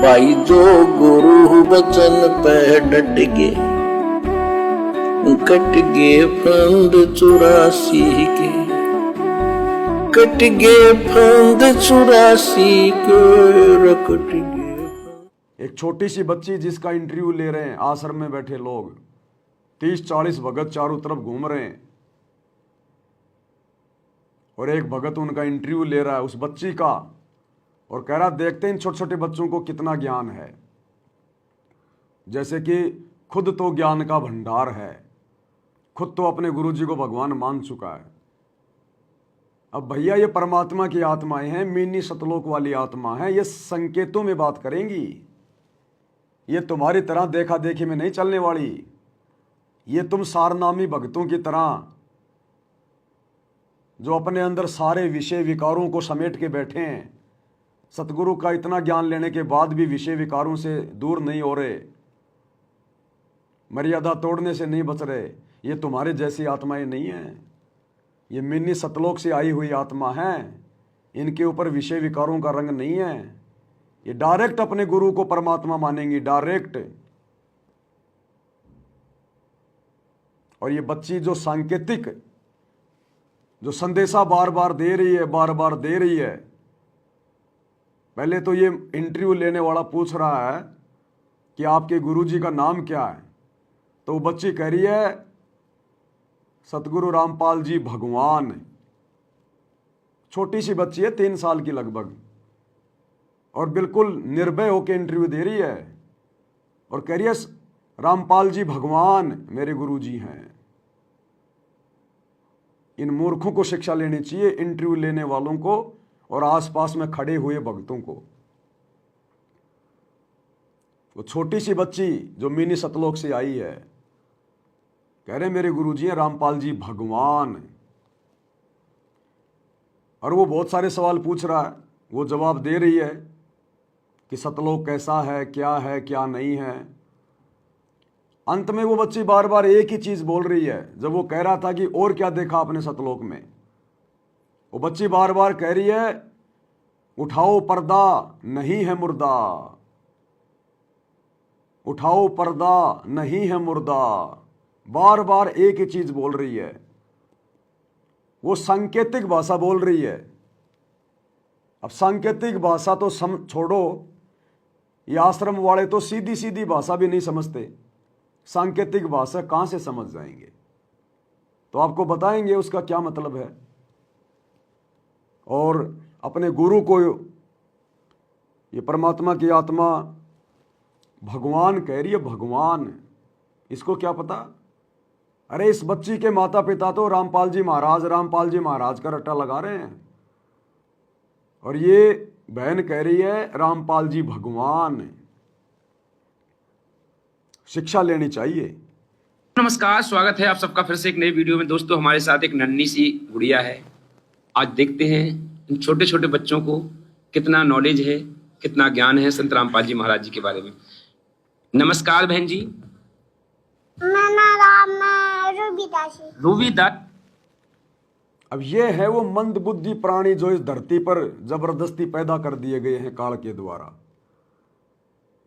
भाई जो गुरु वचन पे डट गए, कट गए फंद 84 के, कट गए फंद 84 के, कट गए। एक छोटी सी बच्ची जिसका इंटरव्यू ले रहे हैं आश्रम में बैठे लोग, 30-40 भगत चारों तरफ घूम रहे हैं और एक भगत उनका इंटरव्यू ले रहा है उस बच्ची का और कह रहा देखते हैं इन छोटे छोटे बच्चों को कितना ज्ञान है, जैसे कि खुद तो ज्ञान का भंडार है, खुद तो अपने गुरुजी को भगवान मान चुका है। अब भैया ये परमात्मा की आत्माएं हैं, मिनी सतलोक वाली आत्मा है, ये संकेतों में बात करेंगी, ये तुम्हारी तरह देखा देखी में नहीं चलने वाली, ये तुम सारनामी भक्तों की तरह जो अपने अंदर सारे विषय विकारों को समेट के बैठे हैं, सतगुरु का इतना ज्ञान लेने के बाद भी विषय विकारों से दूर नहीं हो रहे, मर्यादा तोड़ने से नहीं बच रहे, ये तुम्हारे जैसी आत्माएं नहीं हैं, ये मिनी सतलोक से आई हुई आत्मा हैं, इनके ऊपर विषय विकारों का रंग नहीं है, ये डायरेक्ट अपने गुरु को परमात्मा मानेंगी, डायरेक्ट। और ये बच्ची जो सांकेतिक जो संदेशा बार बार दे रही है, बार बार दे रही है, पहले तो ये इंटरव्यू लेने वाला पूछ रहा है कि आपके गुरुजी का नाम क्या है, तो वो बच्ची कह रही है सतगुरु रामपाल जी भगवान। छोटी सी बच्ची है, 3 साल की लगभग, और बिल्कुल निर्भय होकर इंटरव्यू दे रही है और कह रही है रामपाल जी भगवान मेरे गुरुजी हैं। इन मूर्खों को शिक्षा लेनी चाहिए, इंटरव्यू लेने वालों को और आसपास में खड़े हुए भक्तों को। वो छोटी सी बच्ची जो मिनी सतलोक से आई है कह रहे मेरे गुरुजी हैं रामपाल जी भगवान, और वो बहुत सारे सवाल पूछ रहा है, वो जवाब दे रही है कि सतलोक कैसा है क्या नहीं है। अंत में वो बच्ची बार बार एक ही चीज बोल रही है, जब वो कह रहा था कि और क्या देखा आपने सतलोक में, वो बच्ची बार बार कह रही है उठाओ पर्दा नहीं है मुर्दा, उठाओ पर्दा नहीं है मुर्दा, बार बार एक ही चीज बोल रही है, वो सांकेतिक भाषा बोल रही है। अब सांकेतिक भाषा तो छोड़ो, ये आश्रम वाले तो सीधी सीधी भाषा भी नहीं समझते, सांकेतिक भाषा कहां से समझ जाएंगे, तो आपको बताएंगे उसका क्या मतलब है। और अपने गुरु को ये परमात्मा की आत्मा भगवान कह रही है, भगवान, इसको क्या पता। अरे इस बच्ची के माता पिता तो रामपाल जी महाराज का रट्टा लगा रहे हैं, और ये बहन कह रही है रामपाल जी भगवान। शिक्षा लेनी चाहिए। नमस्कार, स्वागत है आप सबका फिर से एक नई वीडियो में। दोस्तों हमारे साथ एक नन्ही सी गुड़िया है। आज देखते हैं इन छोटे छोटे बच्चों को कितना नॉलेज है, कितना ज्ञान है संत रामपाल जी महाराज जी के बारे में। नमस्कार बहन जी। मेरा नाम है रूबी दास। अब ये है वो मंद बुद्धि प्राणी जो इस धरती पर जबरदस्ती पैदा कर दिए गए हैं काल के द्वारा।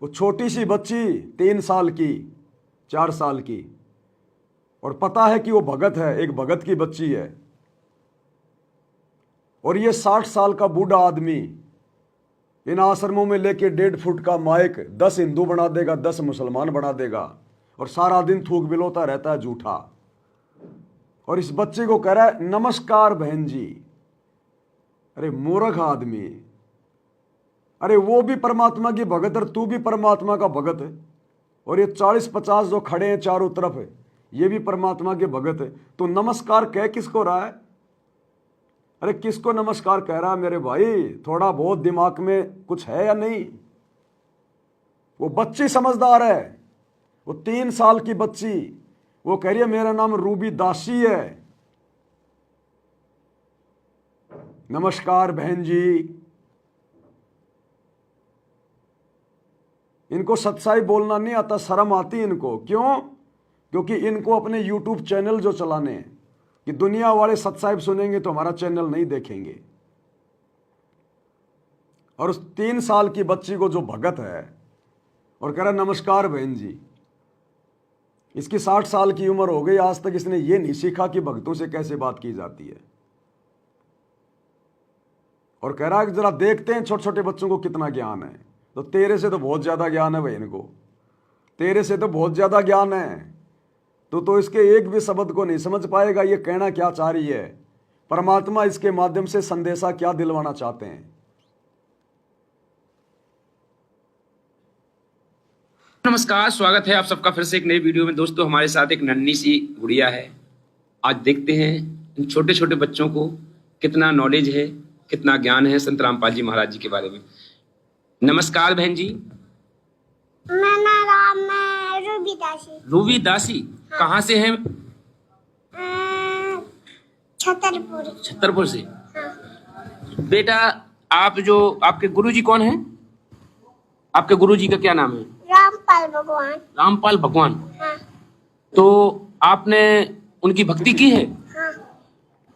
वो छोटी सी बच्ची 3 साल की, 4 साल की, और पता है कि वो भगत है, एक भगत की बच्ची है, और ये 60 साल का बूढ़ा आदमी इन आश्रमों में लेके 1.5 फुट का माइक 10 हिंदू बना देगा, 10 मुसलमान बना देगा, और सारा दिन थूक बिलोता रहता है झूठा, और इस बच्चे को कह रहा है नमस्कार बहन जी। अरे मूर्ख आदमी, अरे वो भी परमात्मा की भगत और तू भी परमात्मा का भगत है, और ये 40-50 जो खड़े हैं चारों तरफ ये भी परमात्मा के भगत है, तो नमस्कार कह किसको रहा है? अरे किसको नमस्कार कह रहा है मेरे भाई? थोड़ा बहुत दिमाग में कुछ है या नहीं? वो बच्ची समझदार है, वो 3 साल की बच्ची, वो कह रही है मेरा नाम रूबी दासी है, नमस्कार बहन जी। इनको सच्चाई बोलना नहीं आता, शर्म आती इनको। क्यों? क्योंकि इनको अपने YouTube चैनल जो चलाने हैं, कि दुनिया वाले सच्चाई सुनेंगे तो हमारा चैनल नहीं देखेंगे। और उस 3 साल की बच्ची को जो भगत है और कह रहा नमस्कार बहन जी, इसकी 60 साल की उम्र हो गई, आज तक इसने ये नहीं सीखा कि भक्तों से कैसे बात की जाती है। और कह रहा है कि जरा देखते हैं छोटे छोटे बच्चों को कितना ज्ञान है। तो तेरे से तो बहुत ज्यादा ज्ञान है बहन को, तेरे से तो बहुत ज्यादा ज्ञान है। तो इसके एक भी शब्द को नहीं समझ पाएगा ये कहना क्या चाह रही है, परमात्मा इसके माध्यम से संदेशा क्या दिलवाना चाहते हैं। नमस्कार, स्वागत है आप सबका फिर से एक नई वीडियो में। दोस्तों हमारे साथ एक नन्ही सी गुड़िया है। आज देखते हैं इन छोटे छोटे बच्चों को कितना नॉलेज है, कितना ज्ञान है संत रामपाल जी महाराज जी के बारे में। नमस्कार बहन जी। मेरा नाम है रूबी दासी। रूबी दासी, हाँ। कहाँ से हैं? छतरपुर। छतरपुर से। हाँ। बेटा आप जो आपके गुरुजी कौन हैं? आपके गुरुजी का क्या नाम है? रामपाल भगवान। रामपाल भगवान। हाँ। तो आपने उनकी भक्ति की है? हाँ।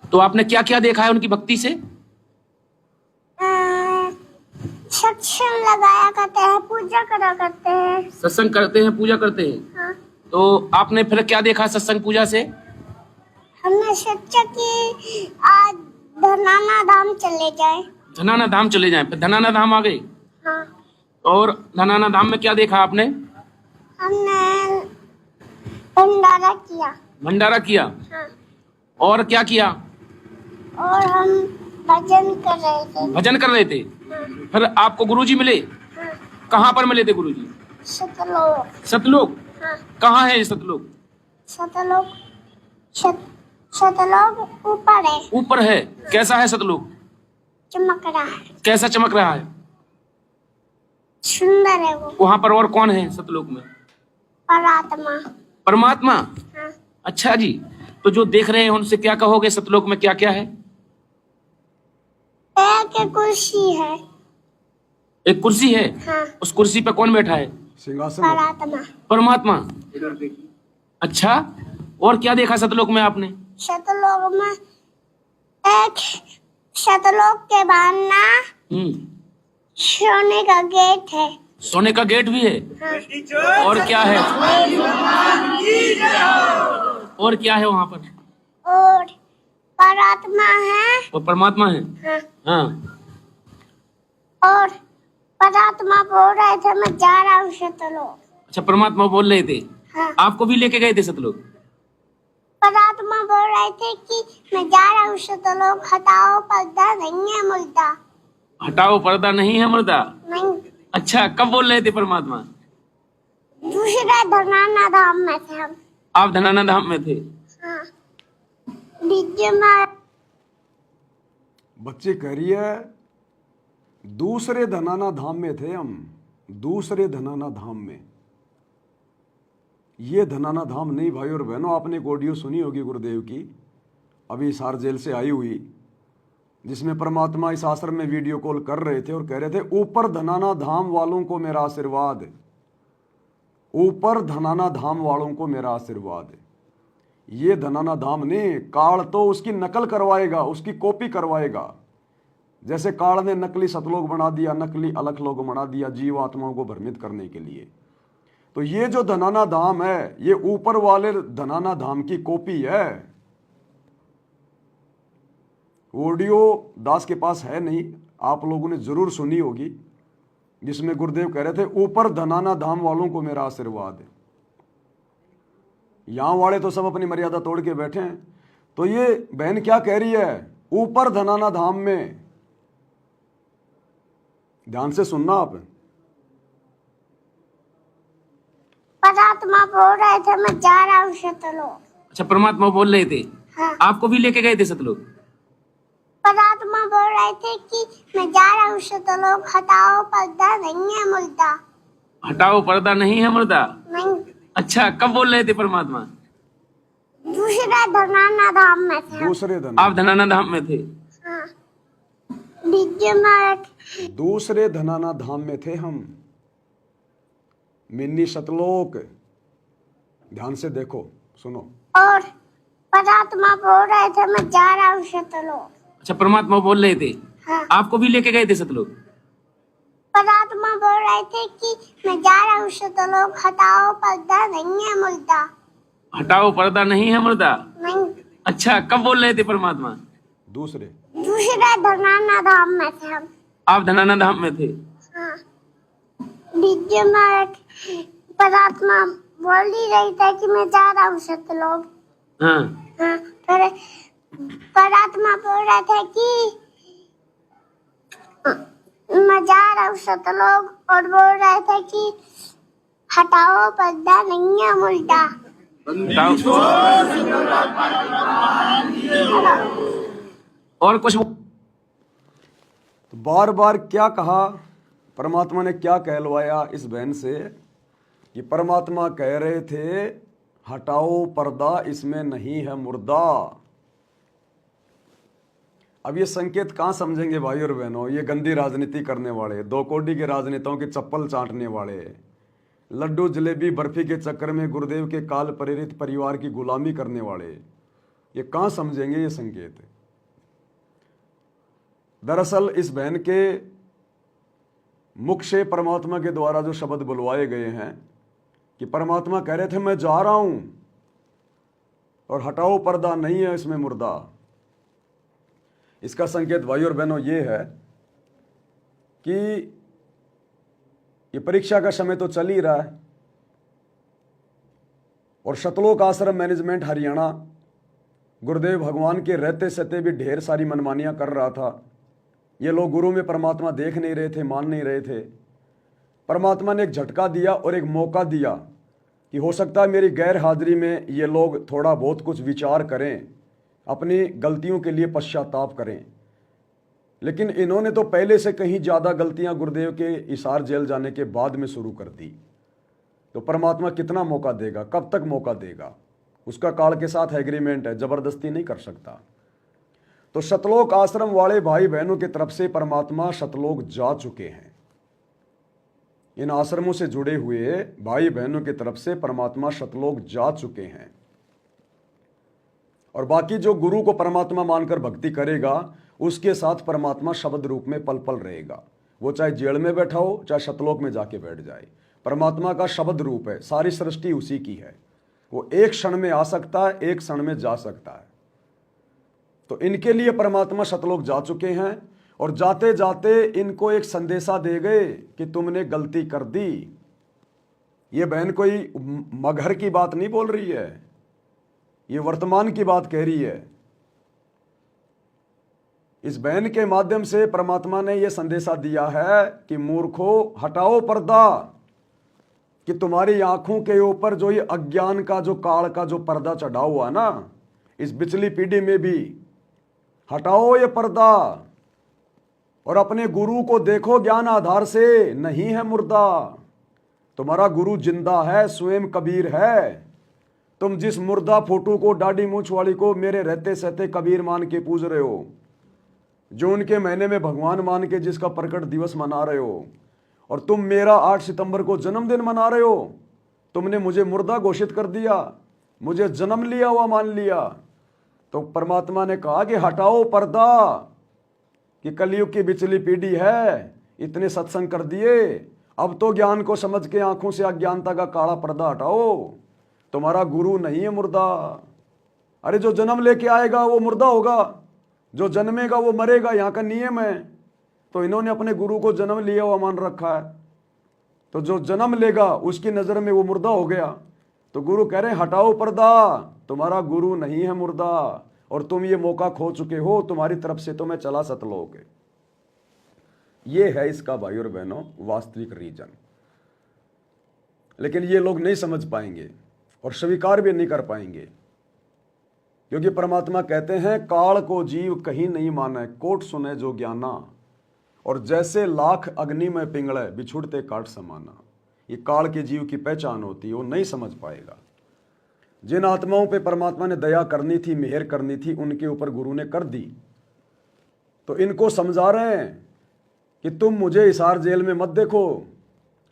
तो आपने क्या क्या देखा है उनकी भक्ति से? सत्संग लगाया करते हैं, पूजा करा करते हैं। सत्संग करते हैं, पूजा करते हैं। हाँ। तो आपने फिर क्या देखा सत्संग पूजा से? हमने सोचा कि आज धनाना धाम चले जाए। धनाना धाम चले जाएं। फिर धनाना धाम आ गए। हाँ। और धनाना धाम में क्या देखा आपने? हमने भंडारा किया। भंडारा किया। हाँ। और क्या किया? और हम भजन कर रहे थे। भजन कर रहे थे। हाँ। फिर आपको गुरुजी मिले? हाँ। कहाँ पर मिले थे गुरुजी? सतलोक। सतलोक। हाँ। कहाँ है ये सतलोक? सतलोक सतलोक ऊपर है। ऊपर है। कैसा है सतलोक? चमक रहा है। कैसा चमक रहा है? सुंदर है वो। वहां पर और कौन है सतलोक में? परमात्मा। परमात्मा। हाँ। अच्छा जी, तो जो देख रहे हैं उनसे क्या कहोगे? सतलोक में क्या क्या है? एक कुर्सी है। एक कुर्सी है। हाँ। उस कुर्सी पे कौन बैठा है? सिंहासन। परमात्मा। परमात्मा। अच्छा, और क्या देखा सतलोक में आपने? सतलोक में एक सतलोक के बाहर ना सोने का गेट है। सोने का गेट भी है। हाँ। और क्या है? और क्या है वहां पर? और परमात्मा है। और परमात्मा है। हाँ। हाँ। और परमात्मा बोल रहे थे मैं जा रहा हूँ सतलोक। अच्छा, परमात्मा बोल रहे थे। हाँ। आपको भी लेके गए थे सतलोक? परमात्मा बोल रहे थे कि मैं जा रहा हूँ सतलोक, हटाओ पर्दा नहीं है मुर्दा। हटाओ पर्दा नहीं है मुर्दा। नहीं। अच्छा, कब बोल रहे थे परमात्मा? दूसरा धनाना धाम में थे हम। आप धनाना धाम में थे। हाँ। डीजे में बच्चे कह रही है दूसरे धनाना धाम में थे हम, दूसरे धनाना धाम में। ये धनाना धाम नहीं भाई और बहनों, आपने एक ऑडियो सुनी होगी गुरुदेव की, अभी हिसार जेल से आई हुई, जिसमें परमात्मा इस आश्रम में वीडियो कॉल कर रहे थे और कह रहे थे ऊपर धनाना धाम वालों को मेरा आशीर्वाद, ऊपर धनाना धाम वालों को मेरा आशीर्वाद। ये धनाना धाम ने काल तो उसकी नकल करवाएगा, उसकी कॉपी करवाएगा। जैसे काल ने नकली सतलोक बना दिया, नकली अलखलोक बना दिया जीव आत्माओं को भ्रमित करने के लिए। तो ये जो धनाना धाम है ये ऊपर वाले धनाना धाम की कॉपी है। ऑडियो दास के पास है नहीं, आप लोगों ने जरूर सुनी होगी, जिसमें गुरुदेव कह रहे थे ऊपर धनाना धाम वालों को मेरा आशीर्वाद है। यहां वाले तो सब अपनी मर्यादा तोड़ के बैठे हैं। तो ये बहन क्या कह रही है? ऊपर धनाना धाम में, ध्यान से सुनना आप। परमात्मा बोल रहे थे मैं जा रहा हूँ सतलोक। अच्छा, परमात्मा बोल रहे थे। हाँ। आपको भी लेके गए थे सतलोक? परमात्मा बोल रहे थे कि मैं जा रहा हूँ सतलोक, हटाओ पर्दा नहीं है मुर्दा। हटाओ पर्दा नहीं है मुर्दा। नहीं। अच्छा, कब बोल रहे थे परमात्मा? दूसरा धनाना धाम में थे हम। दूसरे धनाना, आप धनाना धाम में थे। हाँ। डीजे में दूसरे धनाना धाम में थे हम, मिन्नी सतलोक। ध्यान से देखो, सुनो। और परमात्मा बोल रहे थे मैं जा रहा हूँ सतलोक। अच्छा, परमात्मा बोल रहे थे। हाँ। आपको भी लेके गए थे सतलोक? परमात्मा बोल रहे थे कि मैं जा रहा हूँ सतलोक, हटाओ पर्दा नहीं है मुर्दा। हटाओ पर्दा नहीं है मुर्दा। नहीं, अच्छा, कब बोल रहे थे परमात्मा? दूसरे दूसरा धनाना धाम में थे हम। आप धनाना धाम में थे? हाँ, डीजे में परमात्मा बोल ही रही था कि मैं जा रहा हूँ सतलोक। हाँ। हाँ, फिर परमात्मा बोल रहे थे कि मैं जा रहा हूँ सतलोक और बोल रहे थे कि हटाओ पर्दा नहीं है मुर्दा। हटाओ। और कुछ तो बार बार क्या कहा परमात्मा ने, क्या कहलवाया इस बहन से कि परमात्मा कह रहे थे हटाओ पर्दा, इसमें नहीं है मुर्दा। अब ये संकेत कहाँ समझेंगे भाई और बहनों? ये गंदी राजनीति करने वाले, दो कोडी के राजनेताओं की चप्पल चाटने वाले, लड्डू जलेबी बर्फी के चक्कर में गुरुदेव के काल प्रेरित परिवार की गुलामी करने वाले, ये कहाँ समझेंगे ये संकेत? दरअसल इस बहन के मुख से परमात्मा के द्वारा जो शब्द बुलवाए गए हैं कि परमात्मा कह रहे थे मैं जा रहा हूं और हटाओ पर्दा नहीं है इसमें मुर्दा, इसका संकेत भाई और बहनों ये है कि ये परीक्षा का समय तो चल ही रहा है और सतलोक आश्रम मैनेजमेंट हरियाणा गुरुदेव भगवान के रहते सहते भी ढेर सारी मनमानियां कर रहा था। ये लोग गुरु में परमात्मा देख नहीं रहे थे, मान नहीं रहे थे। परमात्मा ने एक झटका दिया और एक मौका दिया कि हो सकता है मेरी गैर हाजिरी में ये लोग थोड़ा बहुत कुछ विचार करें, अपनी गलतियों के लिए पश्चाताप करें। लेकिन इन्होंने तो पहले से कहीं ज़्यादा गलतियां गुरुदेव के हिसार जेल जाने के बाद में शुरू कर दी। तो परमात्मा कितना मौका देगा, कब तक मौका देगा? उसका काल के साथ एग्रीमेंट है, ज़बरदस्ती नहीं कर सकता। तो सतलोक आश्रम वाले भाई बहनों की तरफ से परमात्मा सतलोक जा चुके हैं। इन आश्रमों से जुड़े हुए भाई बहनों की तरफ से परमात्मा सतलोक जा चुके हैं। और बाकी जो गुरु को परमात्मा मानकर भक्ति करेगा उसके साथ परमात्मा शब्द रूप में पल पल रहेगा। वो चाहे जेल में बैठा हो, चाहे सतलोक में जाके बैठ जाए, परमात्मा का शब्द रूप है। सारी सृष्टि उसी की है। वो एक क्षण में आ सकता है, एक क्षण में जा सकता है। तो इनके लिए परमात्मा सतलोक जा चुके हैं और जाते जाते इनको एक संदेशा दे गए कि तुमने गलती कर दी। ये बहन कोई मगहर की बात नहीं बोल रही है, ये वर्तमान की बात कह रही है। इस बहन के माध्यम से परमात्मा ने यह संदेशा दिया है कि मूर्खो हटाओ पर्दा, कि तुम्हारी आंखों के ऊपर जो ये अज्ञान का जो काल का जो पर्दा चढ़ा हुआ ना, इस बिचली पीढ़ी में भी हटाओ ये पर्दा और अपने गुरु को देखो ज्ञान आधार से, नहीं है मुर्दा। तुम्हारा गुरु जिंदा है, स्वयं कबीर है। तुम जिस मुर्दा फोटो को, दाढ़ी मूंछ वाली को मेरे रहते सहते कबीर मान के पूज रहे हो, जो उनके महीने में भगवान मान के जिसका प्रकट दिवस मना रहे हो, और तुम मेरा 8 सितंबर को जन्मदिन मना रहे हो, तुमने मुझे मुर्दा घोषित कर दिया, मुझे जन्म लिया हुआ मान लिया। तो परमात्मा ने कहा कि हटाओ पर्दा, कि कलयुग की बिचली पीढ़ी है, इतने सत्संग कर दिए, अब तो ज्ञान को समझ के आंखों से अज्ञानता का काला पर्दा हटाओ। तुम्हारा गुरु नहीं है मुर्दा। अरे जो जन्म लेके आएगा वो मुर्दा होगा, जो जन्मेगा वो मरेगा, यहाँ का नियम है। तो इन्होंने अपने गुरु को जन्म लिया हुआ मान रखा है, तो जो जन्म लेगा उसकी नज़र में वो मुर्दा हो गया। तो गुरु कह रहे हैं हटाओ पर्दा, तुम्हारा गुरु नहीं है मुर्दा और तुम ये मौका खो चुके हो, तुम्हारी तरफ से तो मैं चला सतलोक। ये है इसका भाई और बहनों वास्तविक रीजन। लेकिन ये लोग नहीं समझ पाएंगे और स्वीकार भी नहीं कर पाएंगे, क्योंकि परमात्मा कहते हैं काल को जीव कहीं नहीं माने, कोट सुने जो ज्ञाना, और जैसे लाख अग्नि में पिंगले बिछुड़ते काट समाना। ये काल के जीव की पहचान होती है, वो नहीं समझ पाएगा। जिन आत्माओं पे परमात्मा ने दया करनी थी, मेहर करनी थी, उनके ऊपर गुरु ने कर दी। तो इनको समझा रहे हैं कि तुम मुझे हिसार जेल में मत देखो,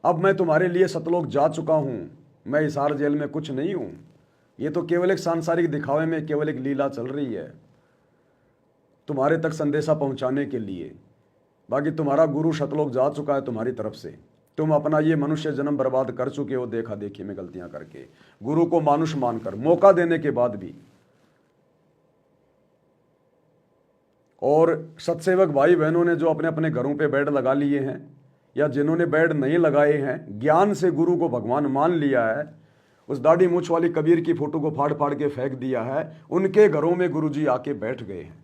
अब मैं तुम्हारे लिए सतलोक जा चुका हूं, मैं हिसार जेल में कुछ नहीं हूं। ये तो केवल एक सांसारिक दिखावे में केवल एक लीला चल रही है तुम्हारे तक संदेशा पहुंचाने के लिए। बाकी तुम्हारा गुरु सतलोक जा चुका है तुम्हारी तरफ से, तुम अपना ये मनुष्य जन्म बर्बाद कर चुके हो देखा देखी में गलतियां करके, गुरु को मानुष मानकर मौका देने के बाद भी। और सत्सेवक भाई बहनों ने जो अपने अपने घरों पे बेड लगा लिए हैं या जिन्होंने बेड नहीं लगाए हैं, ज्ञान से गुरु को भगवान मान लिया है, उस दाढ़ी मूछ वाली कबीर की फोटो को फाड़ फाड़ के फेंक दिया है, उनके घरों में गुरुजी आके बैठ गए हैं।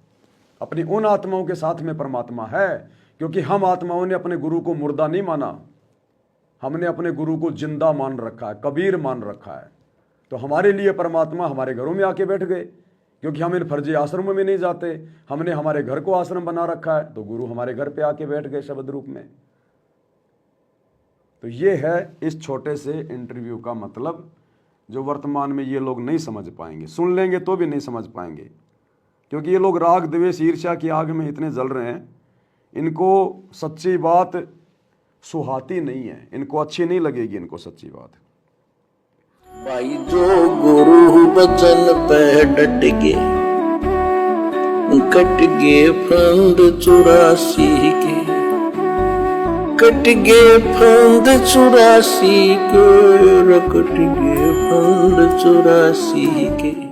अपनी उन आत्माओं के साथ में परमात्मा है, क्योंकि हम आत्माओं ने अपने गुरु को मुर्दा नहीं माना, हमने अपने गुरु को जिंदा मान रखा है, कबीर मान रखा है। तो हमारे लिए परमात्मा हमारे घरों में आके बैठ गए, क्योंकि हम इन फर्जी आश्रमों में नहीं जाते, हमने हमारे घर को आश्रम बना रखा है, तो गुरु हमारे घर पे आके बैठ गए शब्द रूप में। तो ये है इस छोटे से इंटरव्यू का मतलब, जो वर्तमान में ये लोग नहीं समझ पाएंगे, सुन लेंगे तो भी नहीं समझ पाएंगे, क्योंकि ये लोग राग द्वेष ईर्ष्या की आग में इतने जल रहे हैं, इनको सच्ची बात सुहाती नहीं है, इनको अच्छी नहीं लगेगी इनको सच्ची बात। भाई जो गुरु बचन पे डट गए, कट गए फंद 84 के, कट गए फंद 84 के, कट गए फंद 84 के।